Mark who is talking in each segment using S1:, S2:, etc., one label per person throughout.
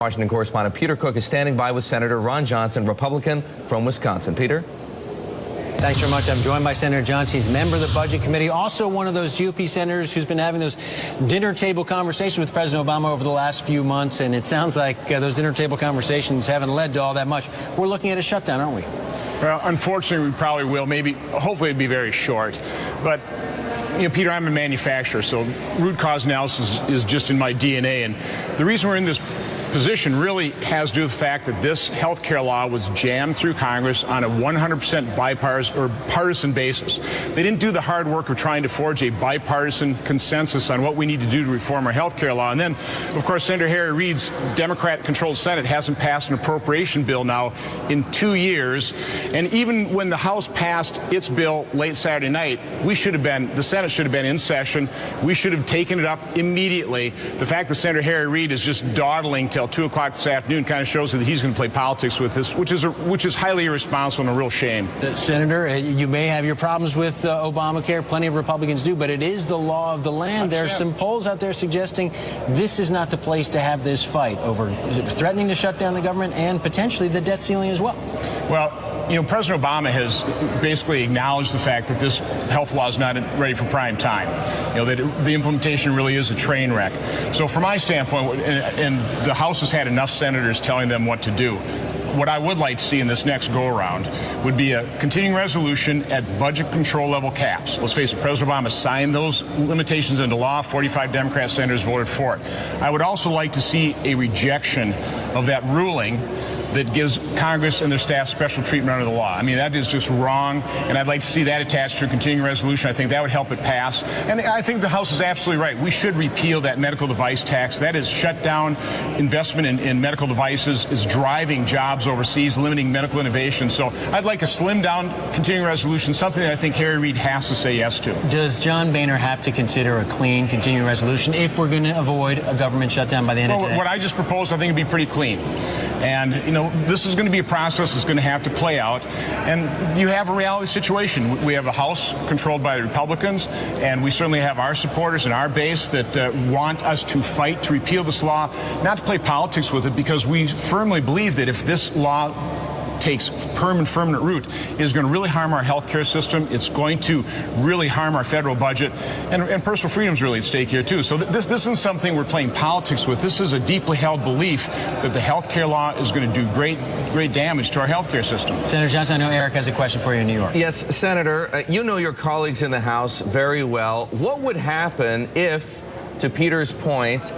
S1: Washington correspondent Peter Cook is standing by with Senator Ron Johnson, Republican from Wisconsin. Peter?
S2: Thanks very much. I'm joined by Senator Johnson. He's a member of the Budget Committee, also one of those GOP senators who's been having those dinner table conversations with President Obama over the last few months, and it sounds like those dinner table conversations haven't led to all that much. We're looking at a shutdown, aren't we?
S3: Well, unfortunately, we probably will. Hopefully it'd be very short. But, you know, Peter, I'm a manufacturer, so root cause analysis is just in my DNA. And the reason we're in this position really has to do with the fact that this health care law was jammed through Congress on a 100% bipartisan or partisan basis. They didn't do the hard work of trying to forge a bipartisan consensus on what we need to do to reform our health care law. And then, of course, Senator Harry Reid's Democrat-controlled Senate hasn't passed an appropriation bill now in 2 years. And even when the House passed its bill late Saturday night, the Senate should have been in session. We should have taken it up immediately. The fact that Senator Harry Reid is just dawdling till 2 o'clock this afternoon kind of shows that he's going to play politics with this, which is highly irresponsible and a real shame.
S2: Senator, you may have your problems with Obamacare. Plenty of Republicans do, but it is the law of the land. There are some polls out there suggesting this is not the place to have this fight over threatening to shut down the government and potentially the debt ceiling as well.
S3: Well, you know, President Obama has basically acknowledged the fact that this health law is not ready for prime time. You know, that the implementation really is a train wreck. So from my standpoint, and the House has had enough senators telling them what to do, what I would like to see in this next go-around would be a continuing resolution at budget control level caps. Let's face it, President Obama signed those limitations into law. 45 Democrat senators voted for it. I would also like to see a rejection of that ruling that gives Congress and their staff special treatment under the law. I mean, that is just wrong, and I'd like to see that attached to a continuing resolution. I think that would help it pass. And I think the House is absolutely right. We should repeal that medical device tax. That is shut down investment in medical devices, is driving jobs overseas, limiting medical innovation. So I'd like a slimmed-down continuing resolution, something that I think Harry Reid has to say yes to.
S2: Does John Boehner have to consider a clean continuing resolution if we're going to avoid a government shutdown by the end of today?
S3: What I just proposed, I think, would be pretty clean. And, you know, this is going to be a process that's going to have to play out. And you have a reality situation. We have a House controlled by the Republicans, and we certainly have our supporters and our base that want us to fight to repeal this law, not to play politics with it, because we firmly believe that if this law takes permanent root, it is going to really harm our health care system. It's going to really harm our federal budget, and personal freedom is really at stake here too. So this isn't something we're playing politics with. This is a deeply held belief that the health care law is going to do great damage to our health care system.
S2: Senator Johnson, I know Eric has a question for you in New York.
S1: Yes, Senator, you know your colleagues in the House very well. What would happen if, to Peter's point,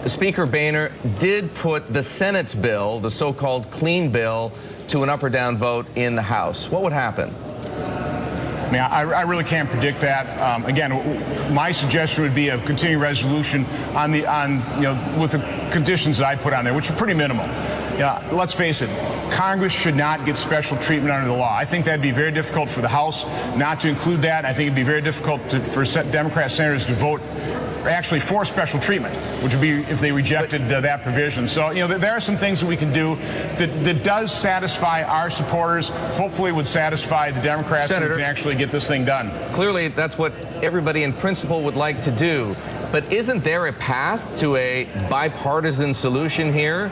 S1: Speaker Boehner did put the Senate's bill, the so-called clean bill, to an up or down vote in the House? What would happen?
S3: I mean, I really can't predict that. Again, my suggestion would be a continuing resolution with the conditions that I put on there, which are pretty minimal. Yeah, let's face it, Congress should not get special treatment under the law. I think that'd be very difficult for the House not to include that. I think it'd be very difficult for Democrat senators to vote actually for special treatment, which would be if they rejected that provision. So, you know, there are some things that we can do that does satisfy our supporters, hopefully would satisfy the Democrats, Senator, who can actually get this thing done.
S1: Clearly, that's what everybody in principle would like to do. But isn't there a path to a bipartisan solution here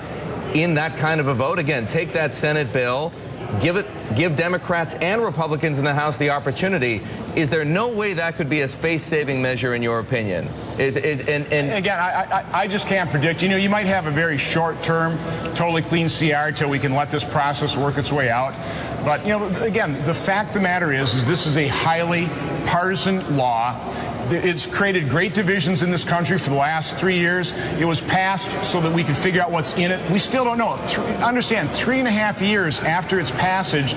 S1: in that kind of a vote? Again, take that Senate bill, give Democrats and Republicans in the House the opportunity. Is there no way that could be a space-saving measure in your opinion?
S3: Again, I just can't predict. You know, you might have a very short-term, totally clean CR till we can let this process work its way out. But, you know, again, the fact of the matter is this is a highly partisan law. It's created great divisions in this country for the last 3 years. It was passed so that we could figure out what's in it. We still don't know. Understand, 3.5 years after its passage,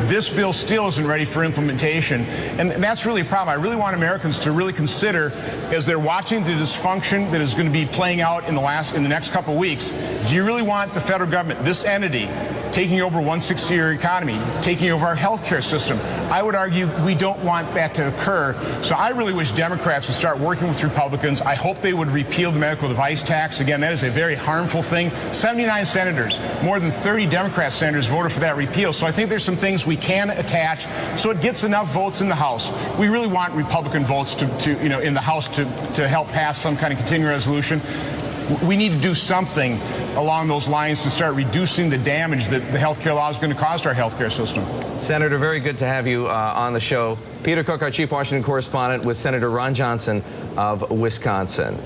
S3: this bill still isn't ready for implementation. And that's really a problem. I really want Americans to really consider, as they're watching the dysfunction that is going to be playing out in the next couple of weeks, do you really want the federal government, this entity, taking over 1/6 of your economy, taking over our health care system? I would argue we don't want that to occur. So I really wish Democrats would start working with Republicans. I hope they would repeal the medical device tax. Again, that is a very harmful thing. 79 senators, more than 30 Democrat senators voted for that repeal. So I think there's some things we can attach so it gets enough votes in the House. We really want Republican votes in the House to help pass some kind of continuing resolution. we need to do something along those lines to start reducing the damage that the health care law is going to cause to our health care system.
S1: Senator, very good to have you on the show. Peter Cook, our chief Washington correspondent, with Senator Ron Johnson of Wisconsin.